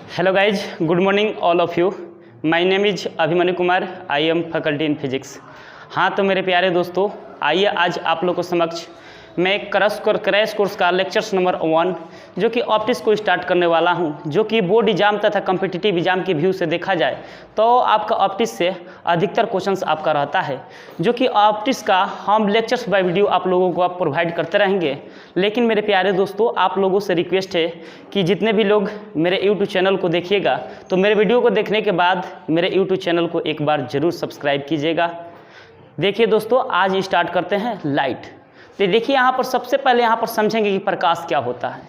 Hello guys, good morning all of you. My name is Abhimanyu Kumar. I am faculty in physics. हाँ तो मेरे प्यारे दोस्तों, आइए आज आप लोगों को समक्ष मैं क्रैश कोर्स का लेक्चर्स नंबर 1 जो कि ऑप्टिक्स को स्टार्ट करने वाला हूं, जो कि बोर्ड एग्जाम तथा कम्पिटिटिव एग्जाम के व्यू से देखा जाए तो आपका ऑप्टिक्स से अधिकतर क्वेश्चंस आपका रहता है, जो कि ऑप्टिक्स का हम लेक्चर्स बाय वीडियो आप लोगों को आप प्रोवाइड करते रहेंगे। लेकिन मेरे प्यारे दोस्तों, आप लोगों से रिक्वेस्ट है कि जितने भी लोग मेरे यूट्यूब चैनल को देखिएगा तो मेरे वीडियो को देखने के बाद मेरे यूट्यूब चैनल को एक बार ज़रूर सब्सक्राइब कीजिएगा। देखिए दोस्तों, आज स्टार्ट करते हैं लाइट। तो देखिए यहाँ पर सबसे पहले यहाँ पर समझेंगे कि प्रकाश क्या होता है।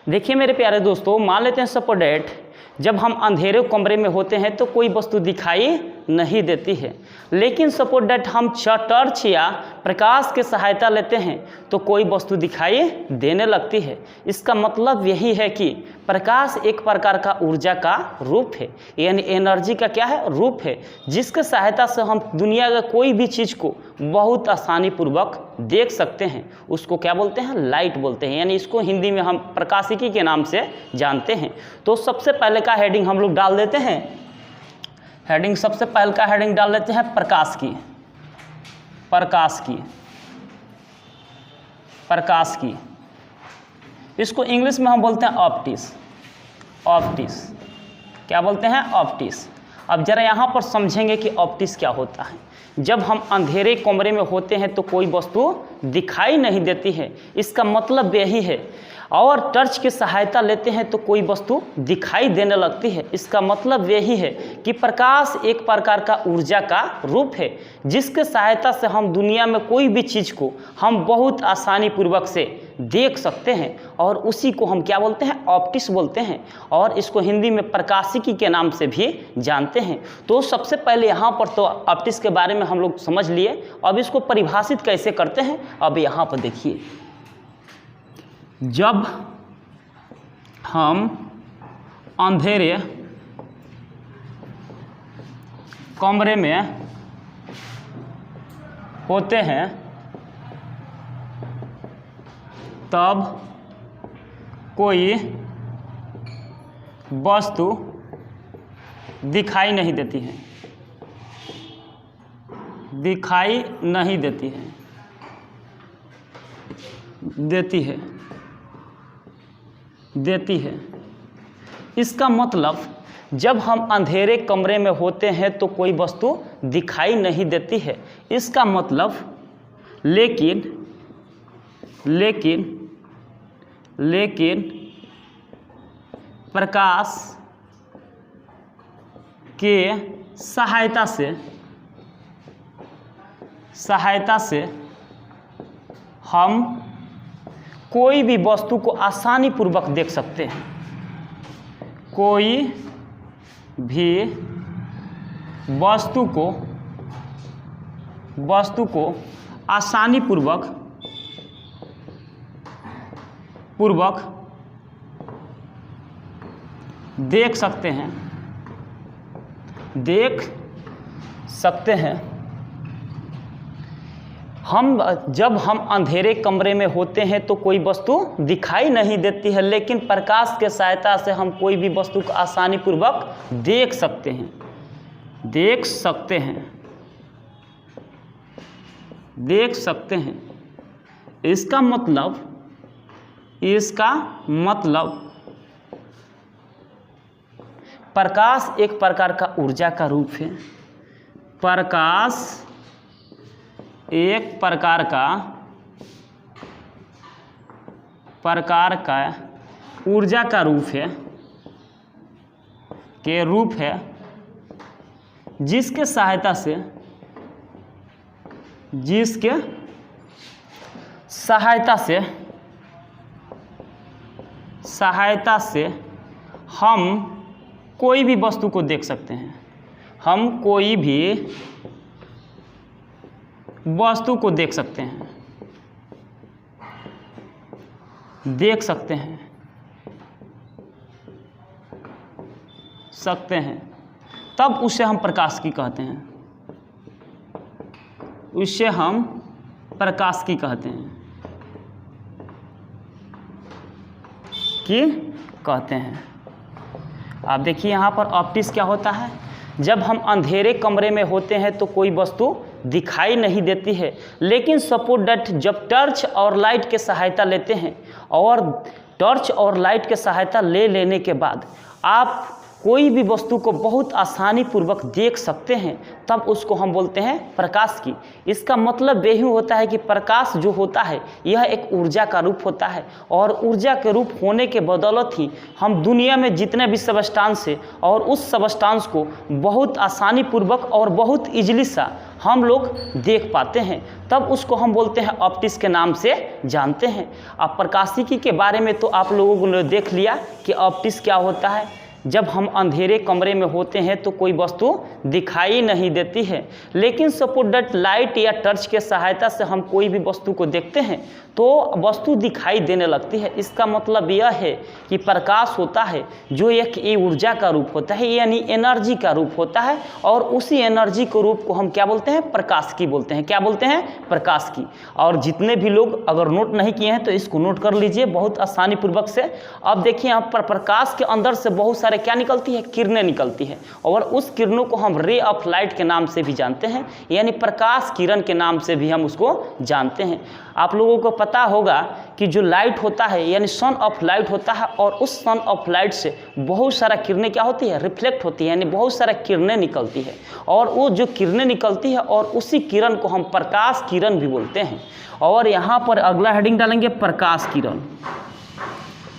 देखिए मेरे प्यारे दोस्तों, मान लेते हैं सपोज डैट जब हम अंधेरे कमरे में होते हैं तो कोई वस्तु दिखाई नहीं देती है, लेकिन सपोज डैट हम टॉर्च या प्रकाश की सहायता लेते हैं तो कोई वस्तु दिखाई देने लगती है। इसका मतलब यही है कि प्रकाश एक प्रकार का ऊर्जा का रूप है, यानी एनर्जी का क्या है, रूप है, जिसके सहायता से हम दुनिया का कोई भी चीज़ को बहुत आसानी पूर्वक देख सकते हैं। उसको क्या बोलते हैं, लाइट बोलते हैं, यानी इसको हिंदी में हम प्रकाशिकी के नाम से जानते हैं। तो सबसे पहले का हेडिंग हम लोग डाल देते हैं, हेडिंग सबसे पहले का हेडिंग डाल देते हैं प्रकाश की। प्रकाश की इसको इंग्लिश में हम बोलते हैं ऑप्टिक्स। क्या बोलते हैं, ऑप्टिक्स। अब जरा यहाँ पर समझेंगे कि ऑप्टिक्स क्या होता है। जब हम अंधेरे कमरे में होते हैं तो कोई वस्तु दिखाई नहीं देती है, इसका मतलब यही है, और टॉर्च की सहायता लेते हैं तो कोई वस्तु दिखाई देने लगती है। इसका मतलब यही है कि प्रकाश एक प्रकार का ऊर्जा का रूप है, जिसके सहायता से हम दुनिया में कोई भी चीज़ को हम बहुत आसानी पूर्वक से देख सकते हैं, और उसी को हम क्या बोलते हैं, ऑप्टिक्स बोलते हैं, और इसको हिंदी में प्रकाशिकी के नाम से भी जानते हैं। तो सबसे पहले यहाँ पर तो ऑप्टिक्स के बारे में हम लोग समझ लिए। अब इसको परिभाषित कैसे करते हैं, अब यहाँ पर देखिए, जब हम अंधेरे कमरे में होते हैं तब कोई वस्तु दिखाई नहीं देती है, देती है। इसका मतलब जब हम अंधेरे कमरे में होते हैं to कोई वस्तु दिखाई नहीं देती है। इसका मतलब लेकिन प्रकाश के सहायता से हम कोई भी वस्तु को आसानी पूर्वक देख सकते हैं, कोई भी वस्तु को आसानी पूर्वक देख सकते हैं। जब हम अंधेरे कमरे में होते हैं तो कोई वस्तु दिखाई नहीं देती है, लेकिन प्रकाश के सहायता से हम कोई भी वस्तु को आसानी पूर्वक देख सकते हैं। इसका मतलब प्रकाश एक प्रकार का ऊर्जा का रूप है। प्रकाश एक प्रकार का ऊर्जा का रूप है, जिसके सहायता से हम कोई भी वस्तु को देख सकते हैं। हम कोई भी वस्तु को देख सकते हैं, तब उसे हम प्रकाश की कहते हैं। की कहते हैं। आप देखिए यहाँ पर ऑप्टिक्स क्या होता है, जब हम अंधेरे कमरे में होते हैं तो कोई वस्तु दिखाई नहीं देती है, लेकिन सपोज दैट जब टॉर्च और लाइट के सहायता लेते हैं और टॉर्च और लाइट के सहायता लेने के बाद आप कोई भी वस्तु को बहुत आसानी पूर्वक देख सकते हैं, तब उसको हम बोलते हैं प्रकाश की। इसका मतलब यही होता है कि प्रकाश जो होता है यह एक ऊर्जा का रूप होता है, और ऊर्जा के रूप होने के बदौलत ही हम दुनिया में जितने भी सबस्टांस है और उस सबस्टांस को बहुत आसानी पूर्वक और बहुत ईजिली सा हम लोग देख पाते हैं, तब उसको हम बोलते हैं ऑप्टिक्स के नाम से जानते हैं। अब प्रकाशिकी के बारे में तो आप लोगों ने देख लिया कि ऑप्टिक्स क्या होता है। जब हम अंधेरे कमरे में होते हैं तो कोई वस्तु दिखाई नहीं देती है, लेकिन सपोज दैट लाइट या टॉर्च के सहायता से हम कोई भी वस्तु को देखते हैं तो वस्तु दिखाई देने लगती है। इसका मतलब यह है कि प्रकाश होता है जो एक ऊर्जा का रूप होता है, यानी एनर्जी का रूप होता है, और उसी एनर्जी के रूप को हम क्या बोलते हैं, प्रकाश की बोलते हैं। क्या बोलते हैं, प्रकाश की। और जितने भी लोग अगर नोट नहीं किए हैं तो इसको नोट कर लीजिए बहुत आसानी पूर्वक से। अब देखिए यहाँ पर प्रकाश के अंदर से बहुत सारे क्या निकलती है, किरणें निकलती है, और उस किरणों को हम रे ऑफ लाइट के नाम से भी जानते हैं, यानी प्रकाश किरण के नाम से भी हम उसको जानते हैं। आप लोगों को पता होगा कि जो लाइट होता है यानी सन ऑफ लाइट होता है, और उस सन ऑफ लाइट से बहुत सारा किरणें क्या होती है, रिफ्लेक्ट होती है, यानी बहुत सारा किरणें निकलती है, और वो जो किरणें निकलती है और उसी किरण को हम प्रकाश किरण भी बोलते हैं। और यहाँ पर अगला हेडिंग डालेंगे प्रकाश किरण।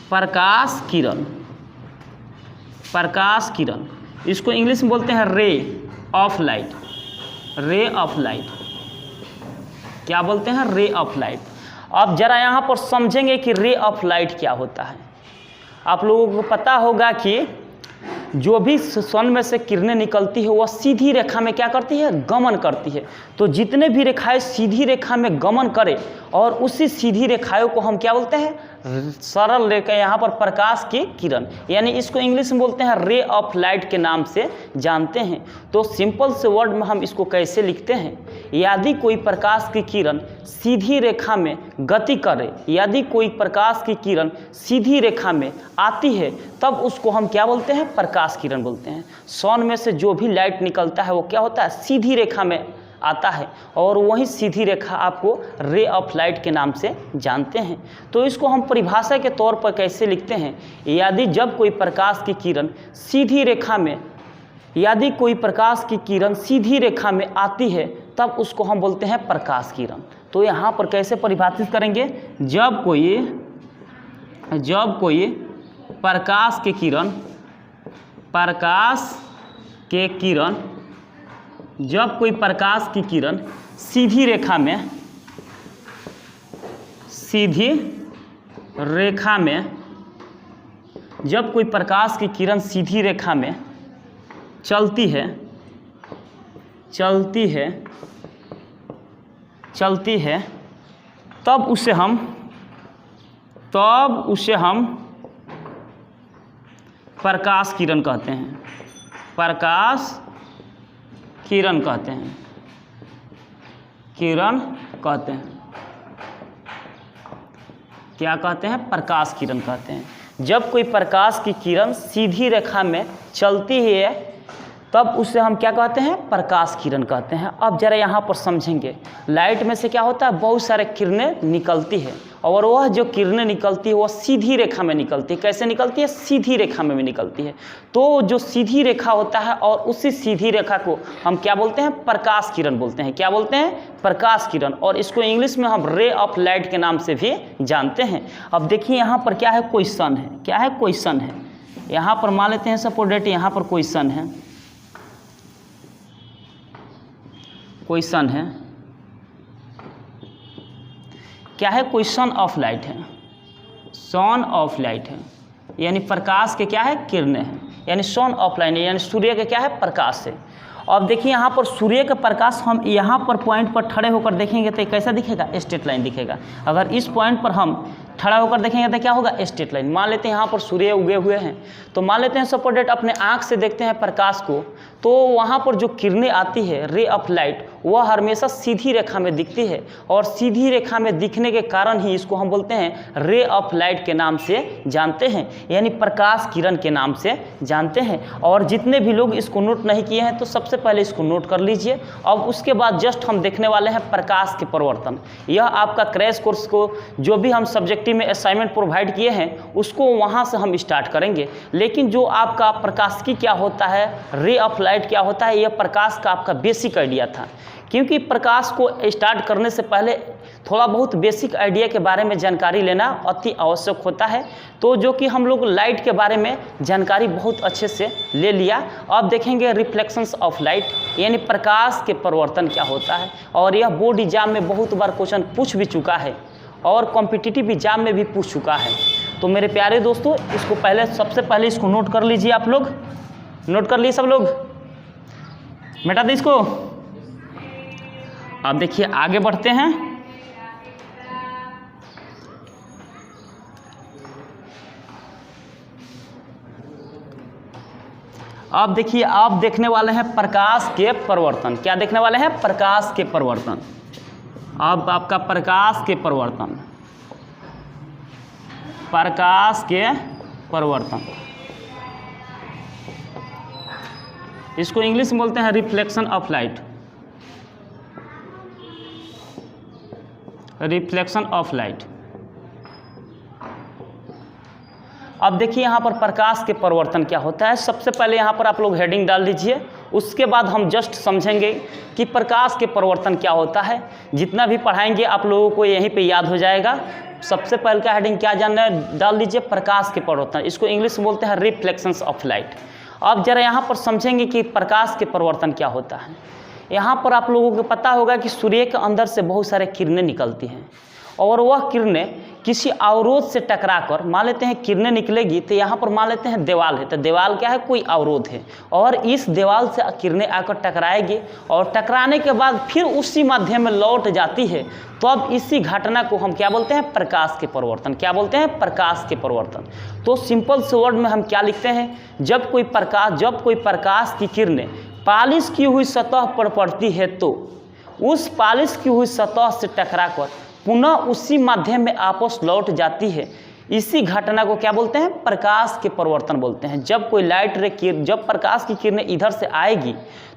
प्रकाश किरण, प्रकाश किरण, इसको इंग्लिश में बोलते हैं ray of light. Ray of light क्या बोलते हैं, रे ऑफ लाइट। अब जरा यहाँ पर समझेंगे कि रे ऑफ लाइट क्या होता है। आप लोगों को पता होगा कि जो भी सन में से किरणें निकलती है वह सीधी रेखा में क्या करती है, गमन करती है। तो जितने भी रेखाएं सीधी रेखा में गमन करें और उसी सीधी रेखाओं को हम क्या बोलते हैं, सरल रेखा, यहाँ पर प्रकाश की किरण, यानी इसको इंग्लिश में बोलते हैं रे ऑफ लाइट के नाम से जानते हैं। तो सिंपल से वर्ड में हम इसको कैसे लिखते हैं, यदि कोई प्रकाश की किरण सीधी रेखा में गति करे, यदि कोई प्रकाश की किरण सीधी रेखा में आती है तब उसको हम क्या बोलते हैं, प्रकाश किरण बोलते हैं। सन में से जो भी लाइट निकलता है वो क्या होता है, सीधी रेखा में आता है, और वही सीधी रेखा आपको रे ऑफ लाइट के नाम से जानते हैं। तो इसको हम परिभाषा के तौर पर कैसे लिखते हैं, यदि जब कोई प्रकाश की किरण सीधी रेखा में, यदि कोई प्रकाश की किरण सीधी रेखा में आती है तब उसको हम बोलते हैं प्रकाश किरण। तो यहाँ पर कैसे परिभाषित करेंगे, जब कोई प्रकाश के किरण, जब कोई प्रकाश की किरण सीधी रेखा में, जब कोई प्रकाश की किरण सीधी रेखा में चलती है तब उसे हम प्रकाश किरण कहते हैं। प्रकाश किरण कहते हैं, किरण कहते हैं, क्या कहते हैं, प्रकाश किरण कहते हैं। जब कोई प्रकाश की किरण सीधी रेखा में चलती है तब उसे हम क्या कहते हैं, प्रकाश किरण कहते हैं। अब जरा यहाँ पर समझेंगे, लाइट में से क्या होता है, बहुत सारे किरणें निकलती है, और वह जो किरणें निकलती है वह सीधी रेखा में निकलती है। कैसे निकलती है, सीधी रेखा में भी निकलती है। तो जो सीधी रेखा होता है और उसी सीधी रेखा को हम क्या बोलते हैं, प्रकाश किरण बोलते हैं। क्या बोलते हैं, प्रकाश किरण, और इसको इंग्लिश में हम रे ऑफ लाइट के नाम से भी जानते हैं। अब देखिए यहाँ पर क्या है, क्वेश्चन है, क्या है, क्वेश्चन है। यहाँ पर मान लेते हैं सपोज दैट यहाँ पर क्वेश्चन है, क्वेश्चन है, क्या है, क्वेश्चन ऑफ लाइट है, सन ऑफ लाइट है, यानी प्रकाश के क्या है, किरणें हैं, यानी सन ऑफ लाइट है, यानी सूर्य के क्या है, प्रकाश है। अब देखिए यहाँ पर सूर्य का प्रकाश हम यहाँ पर पॉइंट पर खड़े होकर देखेंगे तो कैसा दिखेगा, स्ट्रेट लाइन दिखेगा। अगर इस पॉइंट पर हम खड़ा होकर देखेंगे तो क्या होगा, स्ट्रेट लाइन। मान लेते हैं यहाँ पर सूर्य उगे हुए हैं, तो मान लेते हैं सपोज दैट अपने आँख से देखते हैं प्रकाश को, तो वहाँ पर जो किरणें आती है, रे ऑफ लाइट, वह हमेशा सीधी रेखा में दिखती है, और सीधी रेखा में दिखने के कारण ही इसको हम बोलते हैं रे ऑफ लाइट के नाम से जानते हैं, यानी प्रकाश किरण के नाम से जानते हैं। और जितने भी लोग इसको नोट नहीं किए हैं तो सबसे पहले इसको नोट कर लीजिए। अब उसके बाद जस्ट हम देखने वाले हैं प्रकाश के परिवर्तन। यह आपका क्रैश कोर्स को जो भी हम सब्जेक्टिव में असाइनमेंट प्रोवाइड किए हैं उसको वहाँ से हम स्टार्ट करेंगे, लेकिन जो आपका प्रकाशिकी क्या होता है, रे ऑफ लाइट क्या होता है, यह प्रकाश का आपका बेसिक आइडिया था। क्योंकि प्रकाश को स्टार्ट करने से पहले थोड़ा बहुत बेसिक आइडिया के बारे में जानकारी लेना अति आवश्यक होता है, तो जो कि हम लोग लाइट के बारे में जानकारी बहुत अच्छे से ले लिया। अब देखेंगे रिफ्लेक्शंस ऑफ लाइट, यानी प्रकाश के परिवर्तन क्या होता है, और यह बोर्ड एग्जाम में बहुत बार क्वेश्चन पूछ भी चुका है और कॉम्पिटिटिव एग्जाम में भी पूछ चुका है। तो मेरे प्यारे दोस्तों, इसको सबसे पहले इसको नोट कर लीजिए। आप लोग नोट कर लिए सब लोग, मिटा दे इसको। अब देखिए आगे बढ़ते हैं। अब देखिए, आप देखने वाले हैं प्रकाश के परिवर्तन। क्या देखने वाले हैं, प्रकाश के परिवर्तन। अब आपका प्रकाश के परिवर्तन, प्रकाश के परिवर्तन, इसको इंग्लिश में बोलते हैं reflection of light, reflection of light. अब देखिए यहाँ पर प्रकाश के परिवर्तन क्या होता है। सबसे पहले यहाँ पर आप लोग हेडिंग डाल दीजिए, उसके बाद हम जस्ट समझेंगे कि प्रकाश के परिवर्तन क्या होता है। जितना भी पढ़ाएंगे आप लोगों को यहीं पे याद हो जाएगा। सबसे पहले का हेडिंग क्या जानना है, डाल दीजिए प्रकाश के परिवर्तन, इसको इंग्लिश में बोलते हैं रिफ्लेक्शंस ऑफ लाइट। अब जरा यहाँ पर समझेंगे कि प्रकाश के परिवर्तन क्या होता है। यहाँ पर आप लोगों को पता होगा कि सूर्य के अंदर से बहुत सारे किरणें निकलती हैं, और वह किरणें किसी अवरोध से टकराकर, मान लेते हैं किरणें निकलेगी तो यहाँ पर मान लेते हैं दीवार है, तो दीवार क्या है, कोई अवरोध है, और इस दीवार से किरणें आकर टकराएगी, और टकराने के बाद फिर उसी माध्यम में लौट जाती है। तो अब इसी घटना को हम क्या बोलते हैं, प्रकाश के परिवर्तन। क्या बोलते हैं, प्रकाश के परिवर्तन। तो सिंपल से वर्ड में हम क्या लिखते हैं, जब कोई प्रकाश की किरणें पालिश की हुई सतह पर पड़ती है तो उस पालिश की हुई सतह से टकराकर पुनः उसी माध्यम में आपस लौट जाती है। इसी घटना को क्या बोलते हैं, प्रकाश के परिवर्तन बोलते हैं। जब कोई जब प्रकाश की किरणें इधर से आएगी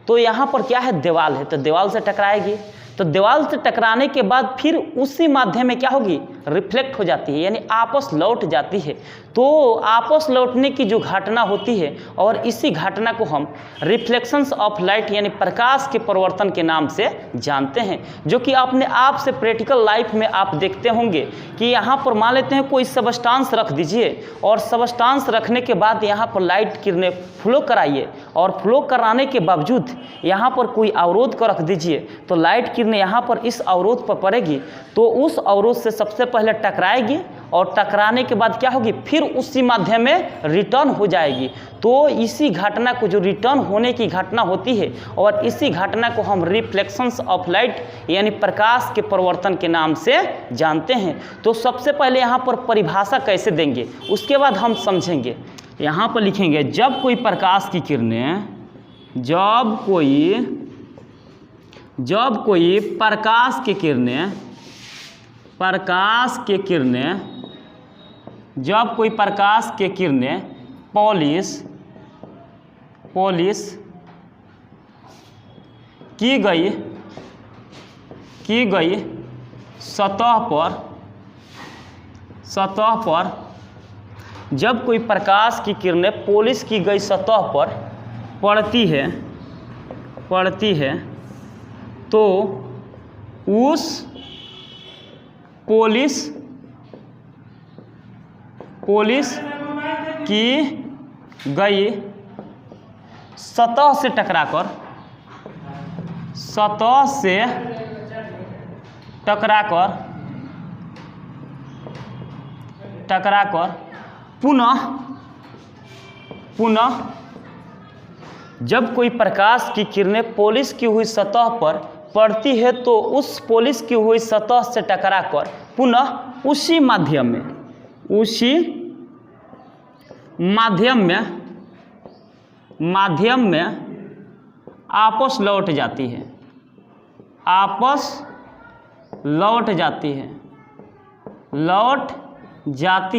तो यहाँ पर क्या है, दीवार है, तो दीवार से टकराएगी, तो दीवार से टकराने के बाद फिर उसी माध्यम में क्या होगी, रिफ्लेक्ट हो जाती है, यानी आपस लौट जाती है। तो आपस लौटने की जो घटना होती है, और इसी घटना को हम रिफ्लेक्शंस ऑफ लाइट यानी प्रकाश के परिवर्तन के नाम से जानते हैं। जो कि अपने आप से प्रैक्टिकल लाइफ में आप देखते होंगे कि यहाँ पर मान लेते हैं कोई सबस्टांस रख दीजिए, और सबस्टांस रखने के बाद यहाँ पर लाइट किरणें फ्लो कराइए, और फ्लो कराने के बावजूद यहाँ पर कोई अवरोध को रख दीजिए, तो लाइट किरणें यहाँ पर इस अवरोध पर पड़ेगी, तो उस अवरोध से सबसे पहले टकराएगी, और टकराने के बाद क्या होगी, फिर उसी माध्यम में रिटर्न हो जाएगी। तो इसी घटना को, जो रिटर्न होने की घटना होती है, और इसी घटना को हम रिफ्लेक्शंस ऑफ लाइट यानी प्रकाश के परिवर्तन के नाम से जानते हैं। तो सबसे पहले यहाँ पर परिभाषा कैसे देंगे, उसके बाद हम समझेंगे। यहाँ पर लिखेंगे, जब कोई प्रकाश की किरणें, जब कोई प्रकाश की किरणें, जब कोई प्रकाश के किरणें पॉलिश की गई सतह पर, जब कोई प्रकाश की किरणें पॉलिश की गई सतह पर पड़ती है तो उस पॉलिश की गई सतह से टकराकर पुनः जब कोई प्रकाश की किरणें पॉलिश की हुई सतह पर पड़ती है तो उस पोलिश की हुई सतह से टकराकर पुनः उसी माध्यम में आपस लौट जाती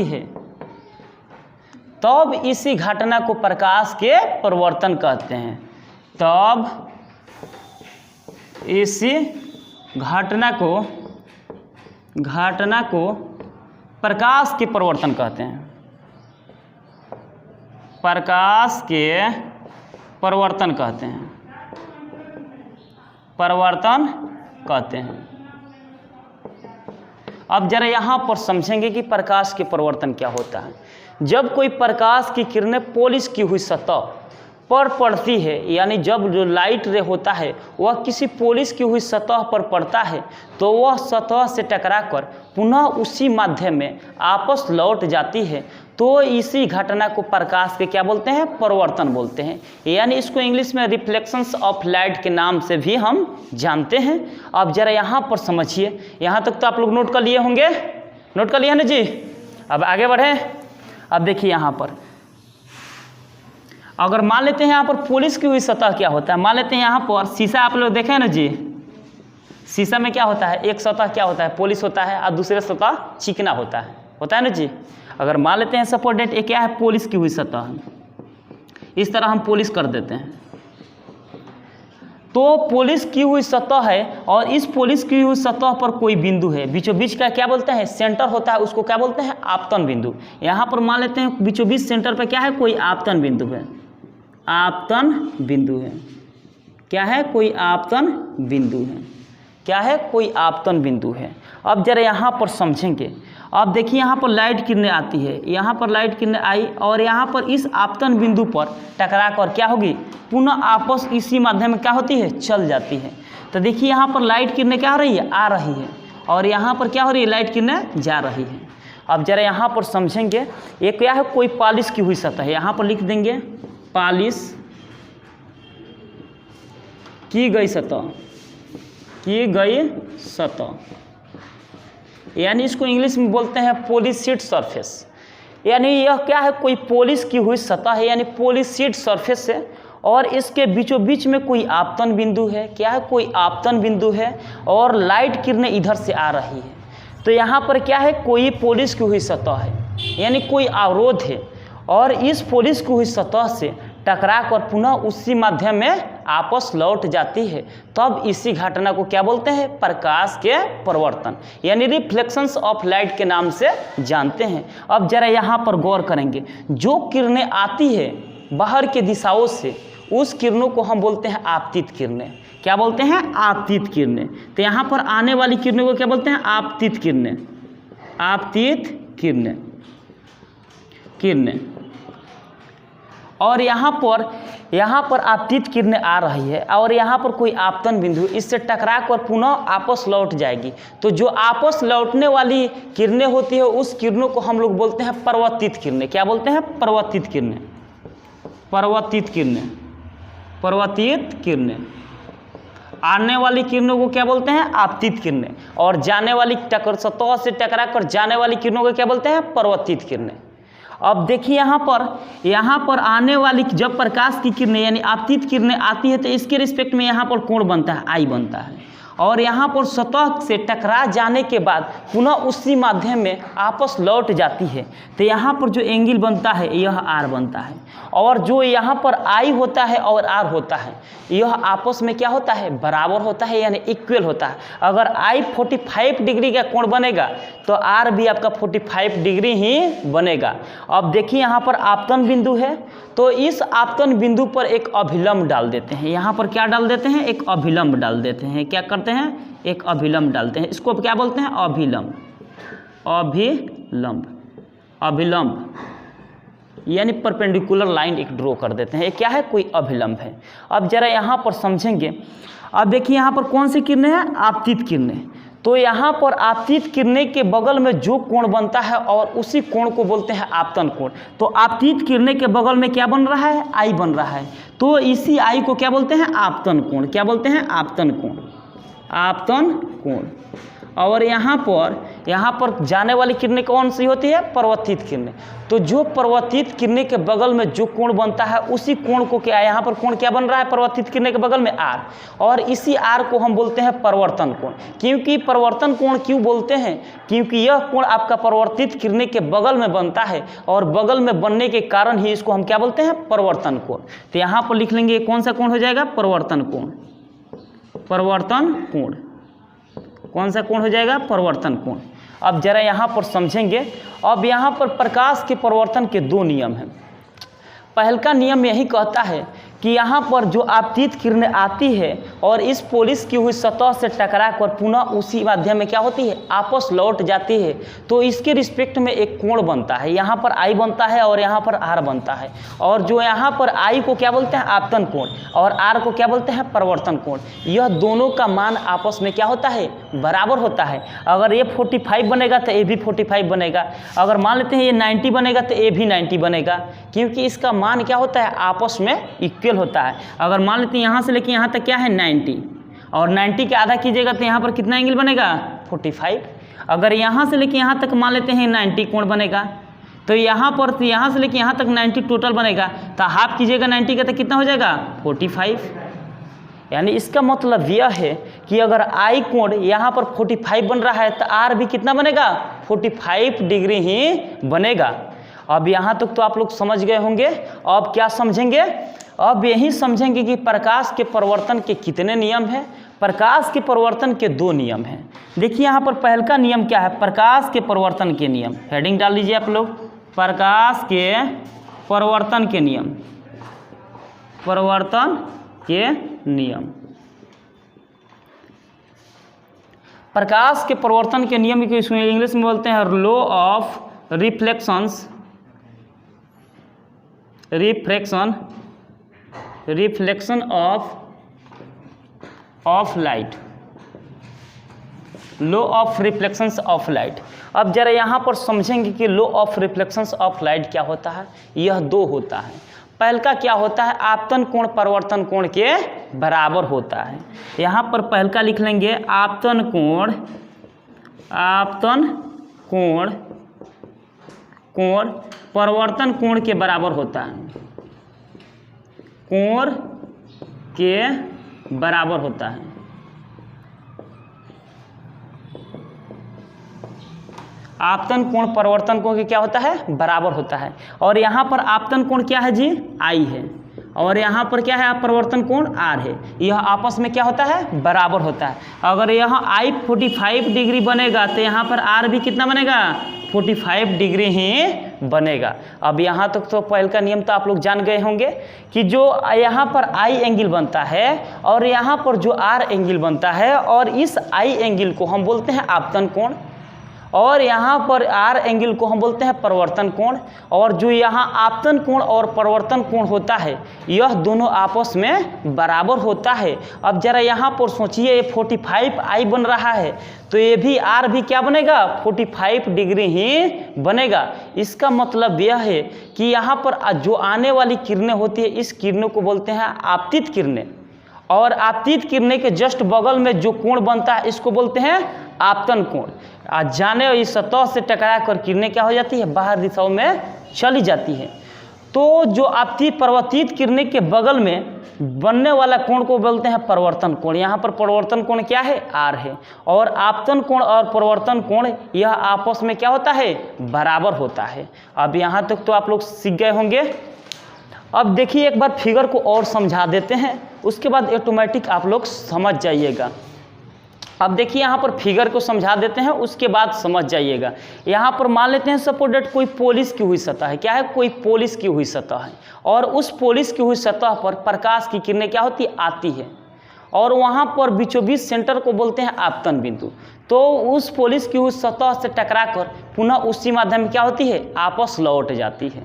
है, तब इसी घटना को प्रकाश के प्रवर्तन कहते हैं। तब इसी घटना को प्रकाश के प्रवर्तन कहते हैं। प्रकाश के प्रवर्तन कहते हैं। अब जरा यहाँ पर समझेंगे कि प्रकाश के प्रवर्तन क्या होता है। जब कोई प्रकाश की किरणें पोलिश की हुई सतह पर पड़ती है, यानी जब जो लाइट रे होता है वह किसी पोलिश की हुई सतह पर पड़ता है तो वह सतह से टकराकर पुनः उसी माध्यम में आपस लौट जाती है, तो इसी घटना को प्रकाश के क्या बोलते हैं? प्रवर्तन बोलते हैं। यानी इसको इंग्लिश में रिफ्लेक्शंस ऑफ लाइट के नाम से भी हम जानते हैं। अब जरा यहाँ पर समझिए, यहाँ तक तो आप लोग नोट कर लिए होंगे, नोट कर लिए ना जी। अब आगे बढ़ें। अब देखिए यहाँ पर अगर मान लेते हैं यहाँ पर पोलिश की हुई सतह क्या होता है। मान लेते हैं यहाँ पर शीशा आप लोग देखें ना जी, शीशा में क्या होता है? एक सतह क्या होता है? पोलिश होता है और दूसरा सतह चिकना होता है ना जी। अगर मान लेते हैं सपोज डेट ये क्या है? पोलिश की हुई सतह, इस तरह हम पोलिश कर देते हैं। तो पोलिश की हुई सतह है और इस पोलिश की हुई सतह पर कोई बिंदु है, बीचों बीच का क्या बोलते हैं? सेंटर होता है, उसको क्या बोलते हैं? आपतन बिंदु। यहाँ पर मान लेते हैं बीचों बीच सेंटर पर क्या है? कोई आपतन बिंदु है, आपतन बिंदु है। क्या है? कोई आपतन बिंदु है। क्या है? कोई आपतन बिंदु है। अब जरा यहाँ पर समझेंगे। अब देखिए यहाँ पर लाइट किरणें आती है, यहाँ पर लाइट किरणें आई और यहाँ पर इस आपतन बिंदु पर टकरा कर क्या होगी? पुनः आपस इसी माध्यम में क्या होती है? चल जाती है। तो देखिए यहाँ पर लाइट किरणें क्या हो रही है? आ रही है, और यहाँ पर क्या हो रही है? लाइट किरणें जा रही है। अब जरा यहाँ पर समझेंगे, ये क्या है? कोई पॉलिश की हुई सतह है। यहाँ पर लिख देंगे पॉलिश की गई सतह, यानी इसको इंग्लिश में बोलते हैं पॉलिश्ड सरफेस। यानी यह क्या है? कोई पॉलिश की हुई सतह है, यानी पॉलिश्ड सरफेस है, और इसके बीचों बीच में कोई आपतन बिंदु है। क्या है? कोई आपतन बिंदु है, और लाइट किरणें इधर से आ रही है। तो यहाँ पर क्या है? कोई पॉलिश की हुई सतह है, यानी कोई अवरोध है, और इस पॉलिश की हुई सतह से टकरा कर पुनः उसी माध्यम में आपस लौट जाती है। तब इसी घटना को क्या बोलते हैं? प्रकाश के प्रवर्तन, यानी रिफ्लेक्शंस ऑफ लाइट के नाम से जानते हैं। अब जरा यहाँ पर गौर करेंगे, जो किरणें आती है बाहर के दिशाओं से, उस किरणों को हम बोलते हैं आपतित किरणें। क्या बोलते हैं? आपतित किरणें। तो यहाँ पर आने वाली किरणों को क्या बोलते हैं? आपतित किरणें। आपतित किरणें। और यहाँ पर आपतित किरणें आ रही है और यहाँ पर कोई आपतन बिंदु, इससे टकरा कर पुनः आपस लौट जाएगी। तो जो आपस लौटने वाली किरणें होती है उस किरणों को हम लोग बोलते हैं प्रवर्तित किरणें। क्या बोलते हैं? प्रवर्तित किरणें। आने वाली किरणों को क्या बोलते हैं? आपतित किरणें, और जाने वाली सतह से टकरा कर जाने वाली किरणों को क्या बोलते हैं? प्रवर्तित किरणें। अब देखिए यहाँ पर आने वाली जब प्रकाश की किरणें यानी आपतित किरणें आती है तो इसके रिस्पेक्ट में यहाँ पर कोण बनता है, आई बनता है, और यहाँ पर सतह से टकरा जाने के बाद पुनः उसी माध्यम में आपस लौट जाती है। तो यहाँ पर जो एंगल बनता है यह आर बनता है, और जो यहाँ पर आई होता है और आर होता है यह आपस में क्या होता है? बराबर होता है, यानी इक्वल होता है। अगर आई 45 डिग्री का कोण बनेगा तो आर भी आपका 45 डिग्री ही बनेगा। अब देखिए यहाँ पर आपतन बिंदु है, तो इस आपतन बिंदु पर एक अभिलंब डाल देते हैं। यहाँ पर क्या डाल देते हैं? एक अभिलंब डाल देते हैं। क्या करते हैं? एक अभिलंब डालते हैं। इसको क्या बोलते हैं? अभिलंब यानी परपेंडिकुलर लाइन एक ड्रॉ कर देते हैं। ये क्या है? कोई अभिलंब है। अब जरा यहाँ पर समझेंगे। अब देखिए यहाँ पर कौन सी किरणें हैं? आपतित किरणें। तो यहाँ पर आपतित किरणें के बगल में जो कोण बनता है और उसी कोण को बोलते हैं आपतन कोण। तो आपतित किरणें के बगल में क्या बन रहा है? आई बन रहा है, तो इसी आई को क्या बोलते हैं? आपतन कोण। क्या बोलते हैं? आपतन कोण। आपतन कोण। और यहाँ पर जाने वाली किरणें कौन सी होती है? परावर्तित किरणें। तो जो परावर्तित किरणें के बगल में जो कोण बनता है उसी कोण को क्या, यहाँ पर कोण क्या बन रहा है परावर्तित किरणें के बगल में? आर। और इसी आर को हम बोलते हैं परावर्तन कोण। क्योंकि परावर्तन कोण क्यों बोलते हैं? क्योंकि यह कोण आपका परावर्तित किरणें के बगल में बनता है और बगल में बनने के कारण ही इसको हम क्या बोलते हैं? परावर्तन कोण। तो यहाँ पर लिख लेंगे कौन सा कोण हो जाएगा? परावर्तन कोण। परावर्तन कोण कौन सा कोण हो जाएगा? परावर्तन कोण। अब जरा यहाँ पर समझेंगे। अब यहाँ पर प्रकाश के परावर्तन के दो नियम हैं। पहल का नियम यही कहता है कि यहाँ पर जो आपतित किरणें आती है और इस पॉलिश की हुई सतह से टकरा कर पुनः उसी माध्यम में क्या होती है? आपस लौट जाती है। तो इसके रिस्पेक्ट में एक कोण बनता है। यहाँ पर आई बनता है और यहाँ पर आर बनता है। और जो यहाँ पर आई को क्या बोलते हैं? आपतन कोण। और आर को क्या बोलते हैं? परावर्तन कोण। यह दोनों का मान आपस में क्या होता है? बराबर होता है। अगर ये 45 बनेगा तो ये भी 45 बनेगा। अगर मान लेते हैं ये 90 बनेगा तो ये भी 90 बनेगा। क्योंकि इसका मान क्या होता है? आपस में इक्वल होता है। अगर मान लेते हैं यहाँ से लेके यहाँ तक क्या है? 90। और 90 के आधा कीजिएगा तो यहाँ पर कितना एंगल बनेगा? 45। अगर यहाँ से लेके यहाँ तक मान लेते हैं 90 कोण बनेगा, तो यहाँ पर यहाँ से लेके यहाँ तक 90 टोटल बनेगा। तो हाफ कीजिएगा 90 का तो कितना हो जाएगा? 45। यानी इसका मतलब यह है कि अगर आई कोण यहाँ पर 45 बन रहा है तो आर भी कितना बनेगा? 45 डिग्री ही बनेगा। अब यहाँ तक तो आप लोग समझ गए होंगे। अब क्या समझेंगे? अब यही समझेंगे कि प्रकाश के परावर्तन के कितने नियम हैं। प्रकाश के परावर्तन के दो नियम हैं। देखिए यहाँ पर पहल का नियम क्या है? प्रकाश के परावर्तन के नियम। हेडिंग डाल लीजिए आप लोग, प्रकाश के परावर्तन के नियम। परावर्तन के नियम। प्रकाश के परावर्तन के नियम को इंग्लिश में बोलते हैं law of reflections. Reflection of light. Law of reflections of light. अब जरा यहाँ पर समझेंगे कि law of reflections of light क्या होता है। यह दो होता है। पहल का क्या होता है? आपतन कोण परावर्तन कोण के बराबर होता है। यहाँ पर पहल का लिख लेंगे आपतन कोण परावर्तन कोण के बराबर होता है। कोण के बराबर होता है। आपतन कोण परावर्तन कोण के क्या होता है? बराबर होता है। और यहाँ पर आपतन कोण क्या है जी? आई है। और यहाँ पर क्या है? परावर्तन कोण आर है। यह आपस में क्या होता है? बराबर होता है। अगर यहाँ आई 45 डिग्री बनेगा तो यहाँ पर आर भी कितना बनेगा? 45 डिग्री ही बनेगा। अब यहाँ तक तो पहल का नियम तो आप लोग जान गए होंगे कि जो यहाँ पर आई एंगल बनता है और यहाँ पर जो आर एंगल बनता है और इस आई एंगल को हम बोलते हैं आपतन कोण और यहाँ पर आर एंगल को हम बोलते हैं परावर्तन कोण। और जो यहाँ आपतन कोण और परावर्तन कोण होता है यह दोनों आपस में बराबर होता है। अब जरा यहाँ पर सोचिए ये 45 आई बन रहा है तो ये भी आर भी क्या बनेगा? 45 डिग्री ही बनेगा। इसका मतलब यह है कि यहाँ पर जो आने वाली किरणें होती है इस किरणों को बोलते हैं आपतित किरणें और आपतित किरणें के जस्ट बगल में जो कोण बनता है इसको बोलते हैं आपतन कोण। जाने इस सतह से टकरा कर किरणें क्या हो जाती है? बाहर दिशाओं में चली जाती है। तो जो आपतित परावर्तित किरणें के बगल में बनने वाला कोण को बोलते हैं परावर्तन कोण। यहाँ पर परावर्तन कोण क्या है? आर है। और आपतन कोण और परावर्तन कोण यह आपस में क्या होता है? बराबर होता है। अब यहाँ तक तो आप लोग सीख गए होंगे। अब देखिए एक बार फिगर को और समझा देते हैं, उसके बाद ऑटोमेटिक आप लोग समझ जाइएगा। अब देखिए यहाँ पर फिगर को समझा देते हैं, उसके बाद समझ जाइएगा। यहाँ पर मान लेते हैं सपोज डेट कोई पॉलिश की हुई सतह है। क्या है? कोई पॉलिश की हुई सतह है और उस पॉलिश की हुई सतह पर प्रकाश की किरणें क्या होती? आती है और वहाँ पर बीचों बीच सेंटर को बोलते हैं आपतन बिंदु। तो उस पॉलिश की हुई सतह से टकराकर पुनः उसी माध्यम में क्या होती है? आपस लौट जाती है।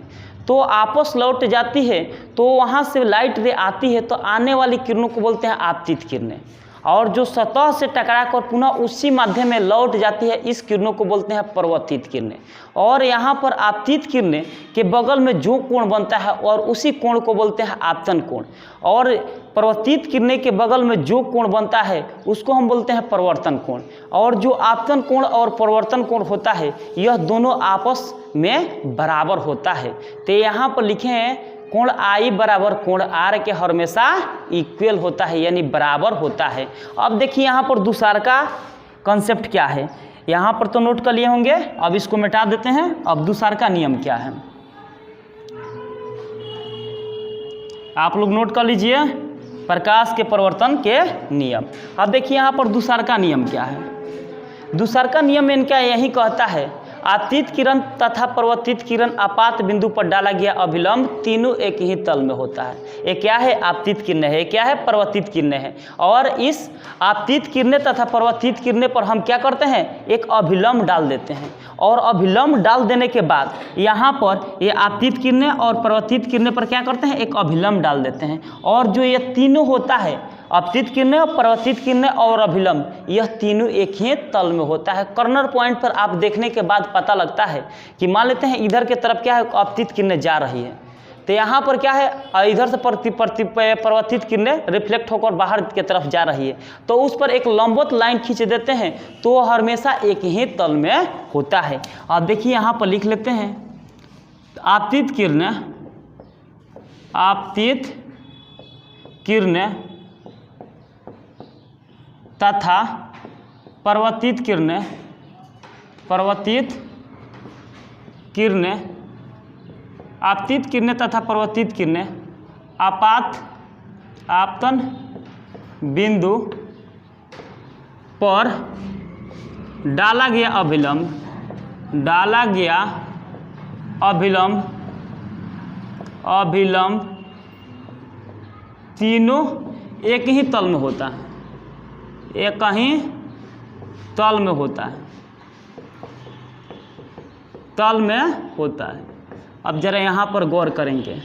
तो आपस लौट जाती है तो वहाँ से लाइट रे आती है तो आने वाली किरणों को बोलते हैं आपतित किरणें। और जो सतह से टकरा कर पुनः उसी माध्यम में लौट जाती है, इस किरणों को बोलते हैं परावर्तित किरणें। और यहाँ पर आपतित किरणें के बगल में जो कोण बनता है और उसी कोण को बोलते हैं आपतन कोण, और परावर्तित किरणें के बगल में जो कोण बनता है उसको हम बोलते हैं परावर्तन कोण। और जो आपतन कोण और परावर्तन कोण होता है यह दोनों आपस में बराबर होता है। तो यहाँ पर लिखे हैं कोण आई बराबर कोण आर के हमेशा इक्वल होता है, यानी बराबर होता है। अब देखिए यहाँ पर दूसरा का कॉन्सेप्ट क्या है, यहाँ पर तो नोट कर लिए होंगे, अब इसको मिटा देते हैं। अब दूसरा का नियम क्या है आप लोग नोट कर लीजिए, प्रकाश के परिवर्तन के नियम। अब देखिए यहाँ पर दूसरा का नियम क्या है। दूसरा का नियम इनका यही कहता है, आपतित किरण तथा परावर्तित किरण आपात बिंदु पर डाला गया अभिलंब तीनों एक ही तल में होता है। ये क्या है, आपतित किरणें है, क्या है, परावर्तित किरणें है। और इस आपतित किरणें तथा परावर्तित किरणें पर हम क्या करते हैं, एक अभिलंब डाल देते हैं। और अभिलंब डाल देने के बाद यहाँ पर ये आपतित किरणें और परावर्तित किरणें पर क्या करते हैं, एक अभिलंब डाल देते हैं। और जो ये तीनों होता है, आपतित किरणें और परावर्तित किरणें और अभिलंब, यह तीनों एक ही तल में होता है। कॉर्नर पॉइंट पर आप देखने के बाद पता लगता है कि मान लेते हैं इधर के तरफ क्या है, आपतित किरणें जा रही है, तो यहाँ पर क्या है, इधर से परावर्तित किरणें रिफ्लेक्ट होकर बाहर की तरफ जा रही है, तो उस पर एक लंबवत लाइन खींच देते हैं, तो हमेशा एक ही तल में होता है। अब देखिए यहाँ पर लिख लेते हैं, आपतित किरणें तथा परावर्तित किरणें आपतित किरणें तथा परावर्तित किरणें आपतन बिंदु पर डाला गया अभिलंब तीनों एक ही तल में होता है, एक ही तल में होता है। अब जरा यहाँ पर गौर करेंगे,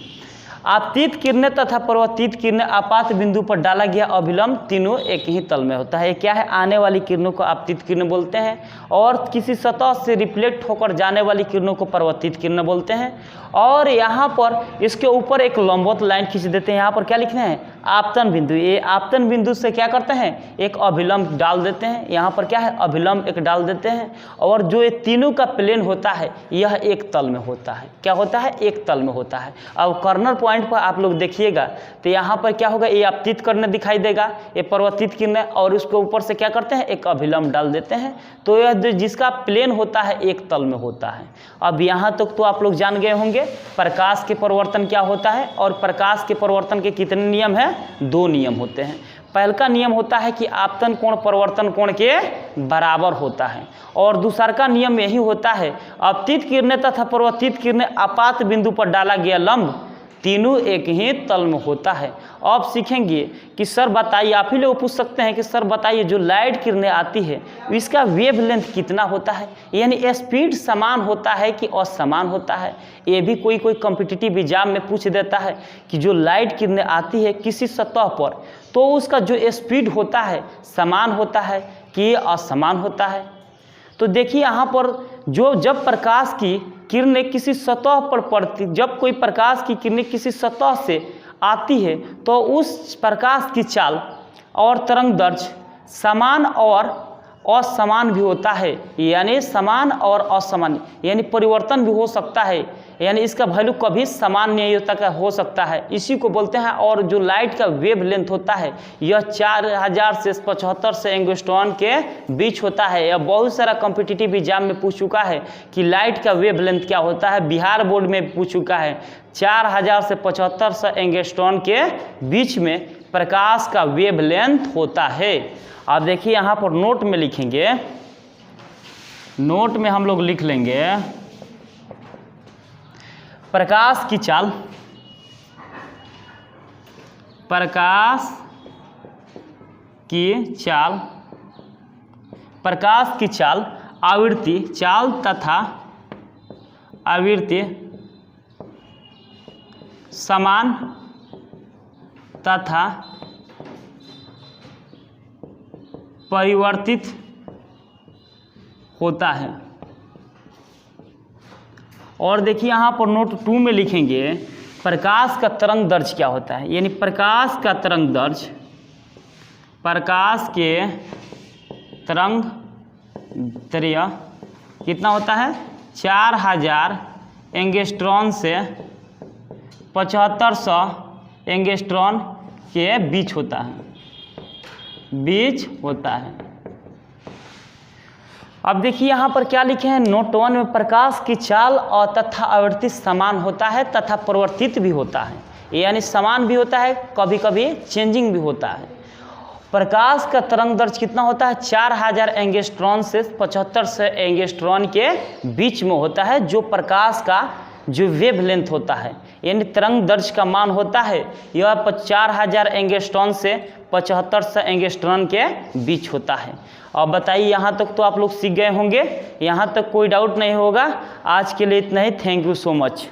आपतित किरणें तथा परावर्तित किरणें आपात बिंदु पर डाला गया अभिलंब तीनों एक ही तल में होता है। क्या है, आने वाली किरणों को आपतित किरणें बोलते हैं, और किसी सतह से रिफ्लेक्ट होकर जाने वाली किरणों को परावर्तित किरणें बोलते हैं। और यहाँ पर इसके ऊपर एक लंबवत लाइन खींच देते हैं, यहाँ पर क्या लिखना है, आपतन बिंदु। ये आपतन बिंदु से क्या करते हैं, एक अभिलंब डाल देते हैं, यहाँ पर क्या है, अभिलंब एक डाल देते हैं। और जो ये तीनों का प्लेन होता है यह एक तल में होता है। क्या होता है, एक तल में होता है। अब कॉर्नर पॉइंट पर आप लोग देखिएगा तो यहाँ पर क्या होगा, ये आपतित किरणें दिखाई देगा, ये परावर्तित किरणें, और उसके ऊपर से क्या करते हैं, एक अभिलंब डाल देते हैं, तो यह जिसका प्लेन होता है एक तल में होता है। अब यहाँ तक तो आप लोग जान गए होंगे प्रकाश के परिवर्तन क्या होता है, और प्रकाश के परिवर्तन के कितने नियम हैं, 2 नियम होते हैं। पहला का नियम होता है कि आपतन कोण परावर्तन कोण के बराबर होता है, और दूसरा का नियम यही होता है, आपतित किरणें तथा परावर्तित किरणें आपात बिंदु पर डाला गया लंब तीनों एक ही तल में होता है। अब सीखेंगे कि सर बताइए, आप ही लोग पूछ सकते हैं कि सर बताइए जो लाइट किरणें आती है इसका वेवलेंथ कितना होता है, यानी स्पीड समान होता है कि असमान होता है। ये भी कोई कॉम्पिटिटिव एग्जाम में पूछ देता है कि जो लाइट किरणें आती है किसी सतह पर, तो उसका जो स्पीड होता है समान होता है कि असमान होता है। तो देखिए यहाँ पर जब प्रकाश की किरणें किसी सतह पर पड़ती, जब कोई प्रकाश की किरणें किसी सतह से आती है तो उस प्रकाश की चाल और तरंग दैर्ध्य समान और असमान भी होता है, यानी समान और असमान, यानी परिवर्तन भी हो सकता है, यानी इसका वैल्यू कभी समान नहीं हो सकता है, इसी को बोलते हैं। और जो लाइट का वेव लेंथ होता है यह 4000 से 7500 एंगस्ट्रॉन के बीच होता है। यह बहुत सारा कॉम्पिटिटिव एग्जाम में पूछ चुका है कि लाइट का वेव लेंथ क्या होता है, बिहार बोर्ड में पूछ चुका है। 4000 से 7500 एंगस्ट्रॉन के बीच में प्रकाश का वेव लेंथ होता है। आप देखिए यहाँ पर नोट में लिखेंगे, नोट में हम लोग लिख लेंगे प्रकाश की चाल, प्रकाश की चाल आवृत्ति चाल तथा आवृत्ति समान तथा परिवर्तित होता है। और देखिए यहाँ पर नोट 2 में लिखेंगे प्रकाश का तरंग दैर्ध्य क्या होता है, यानी प्रकाश का तरंग दैर्ध्य, प्रकाश के तरंग दैर्ध्य कितना होता है, 4000 एंगस्ट्रॉन से 7500 एंगस्ट्रॉन के बीच होता है। अब देखिए यहाँ पर क्या लिखे हैं, नोट 1 में प्रकाश की चाल और तथा आवृत्ति समान होता है तथा परिवर्तित भी होता है, यानी समान भी होता है, कभी कभी चेंजिंग भी होता है। प्रकाश का तरंग दैर्ध्य कितना होता है, 4000 एंगस्ट्रॉन से 7500 एंगस्ट्रॉन के बीच में होता है, जो प्रकाश का जो वेव लेंथ होता है, यानी तरंग दैर्ध्य का मान होता है, यह 4000 एंगस्ट्रॉन से 7500 एंगस्ट्रॉन के बीच होता है। और बताइए यहाँ तक तो आप लोग सीख गए होंगे, यहाँ तक कोई डाउट नहीं होगा। आज के लिए इतना ही, थैंक यू सो मच।